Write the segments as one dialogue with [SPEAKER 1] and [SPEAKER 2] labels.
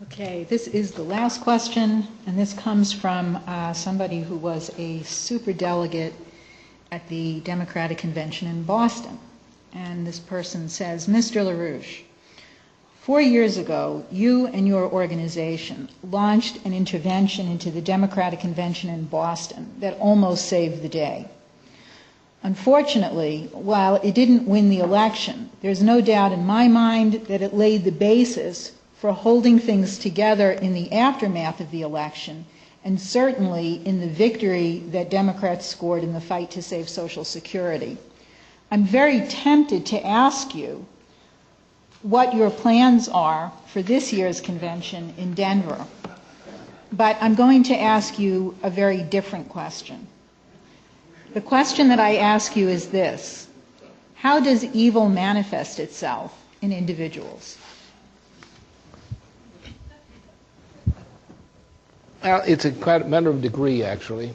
[SPEAKER 1] Okay, this is the last question, and this comes from somebody who was a superdelegate at the Democratic Convention in Boston. And this person says, Mr. LaRouche, 4 years ago, you and your organization launched an intervention into the Democratic Convention in Boston that almost saved the day. Unfortunately, while it didn't win the election, there's no doubt in my mind that it laid the basis for holding things together in the aftermath of the election, and certainly in the victory that Democrats scored in the fight to save Social Security. I'm very tempted to ask you what your plans are for this year's convention in Denver, but I'm going to ask you a very different question. The question that I ask you is this: how does evil manifest itself in individuals?
[SPEAKER 2] Well, it's a matter of degree, actually.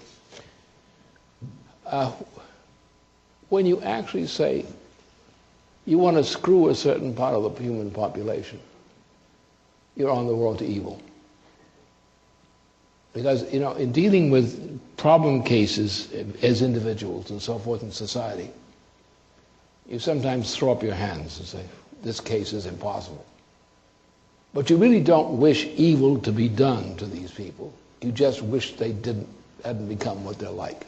[SPEAKER 2] When you actually say you want to screw a certain part of the human population, you're on the road to evil. Because, in dealing with problem cases as individuals and so forth in society, you sometimes throw up your hands and say, this case is impossible. But you really don't wish evil to be done to these people. You just wish they hadn't become what they're like.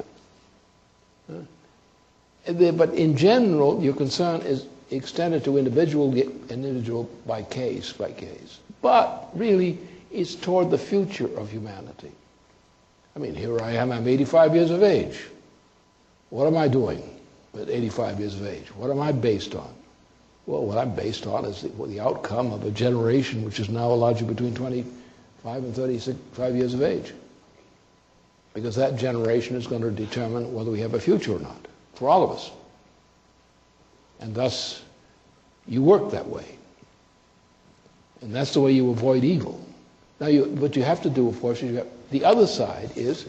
[SPEAKER 2] But in general, your concern is extended to individual by case. But really, it's toward the future of humanity. I mean, here I am, I'm 85 years of age. What am I doing at 85 years of age? What am I based on? Well, what I'm based on is the outcome of a generation which is now largely between 25 and 35 years of age. Because that generation is going to determine whether we have a future or not, for all of us. And thus, you work that way. And that's the way you avoid evil. Now, what you have to do, of course, is the other side is,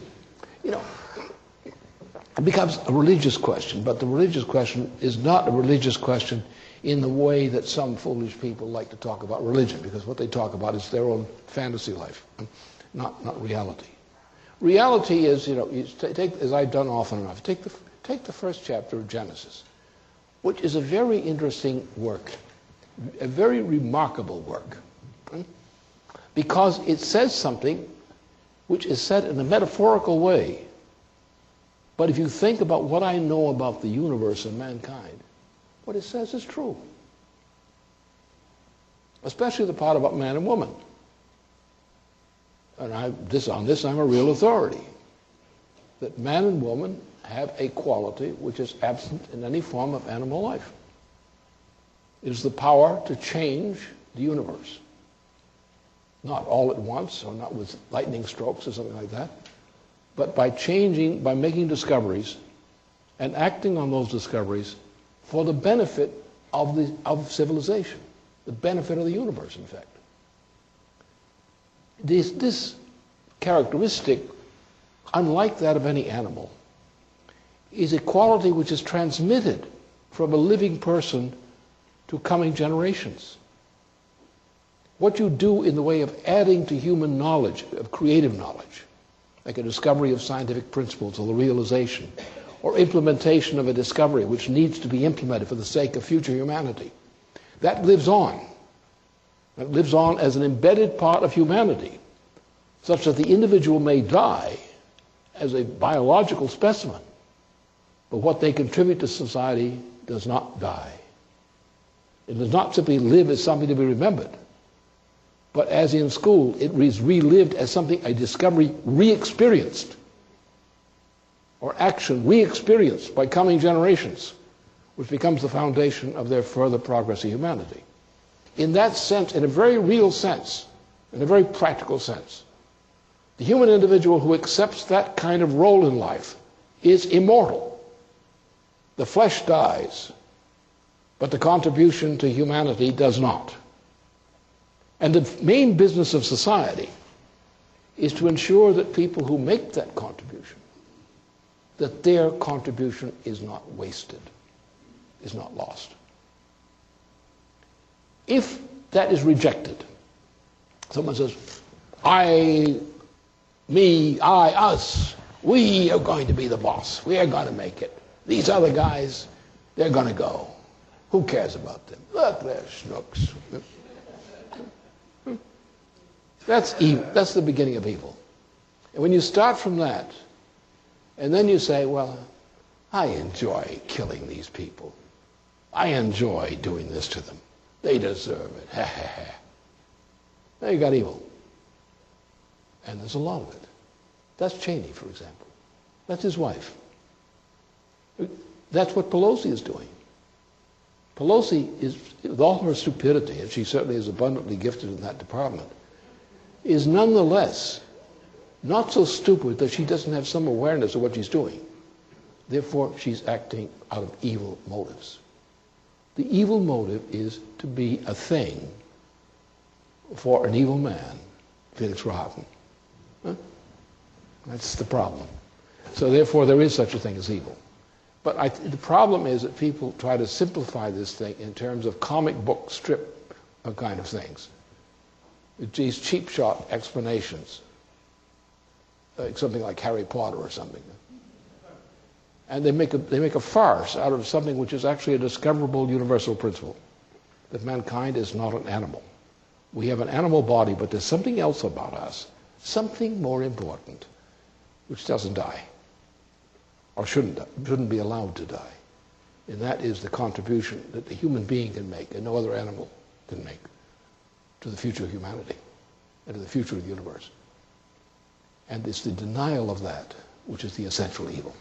[SPEAKER 2] it becomes a religious question, but the religious question is not a religious question in the way that some foolish people like to talk about religion, because what they talk about is their own fantasy life, not reality. Reality is, as I've done often enough, take the first chapter of Genesis, which is a very interesting work, a very remarkable work, because it says something which is said in a metaphorical way. But if you think about what I know about the universe and mankind, what it says is true. Especially the part about man and woman. And on this I'm a real authority. That man and woman have a quality which is absent in any form of animal life. It is the power to change the universe. Not all at once, or not with lightning strokes or something like that, but by making discoveries and acting on those discoveries for the benefit of civilization, the benefit of the universe, in fact. This characteristic, unlike that of any animal, is a quality which is transmitted from a living person to coming generations. What you do in the way of adding to human knowledge, of creative knowledge, like a discovery of scientific principles or the realization, or implementation of a discovery which needs to be implemented for the sake of future humanity, that lives on. It lives on as an embedded part of humanity, such that the individual may die as a biological specimen, but what they contribute to society does not die. It does not simply live as something to be remembered, but as in school, it is relived as something, a discovery re-experienced, or action re-experienced by coming generations, which becomes the foundation of their further progress in humanity. In that sense, in a very real sense, in a very practical sense, the human individual who accepts that kind of role in life is immortal. The flesh dies, but the contribution to humanity does not. And the main business of society is to ensure that people who make that contribution, that their contribution is not wasted, is not lost. If that is rejected, Someone says, I, me, I, us, we are going to be the boss. We are going to make it. These other guys, they're going to go. Who cares about them? Look, they're schnooks. That's evil. That's the beginning of evil. And when you start from that, and then you say, well, I enjoy killing these people. I enjoy doing this to them. They deserve it. Ha ha ha. Now you got evil. And there's a lot of it. That's Cheney, for example. That's his wife. That's what Pelosi is doing. Pelosi is, with all her stupidity, and she certainly is abundantly gifted in that department, is nonetheless not so stupid that she doesn't have some awareness of what she's doing. Therefore, she's acting out of evil motives. The evil motive is to be a thing for an evil man, Felix Rohatyn. Huh? That's the problem. So therefore, there is such a thing as evil. But the problem is that people try to simplify this thing in terms of comic book strip kind of things. These cheap shot explanations, like something like Harry Potter or something. And they make a farce out of something which is actually a discoverable universal principle, that mankind is not an animal. We have an animal body, but there's something else about us, something more important, which doesn't die, or shouldn't be allowed to die. And that is the contribution that the human being can make and no other animal can make to the future of humanity and to the future of the universe. And it's the denial of that which is the essential evil.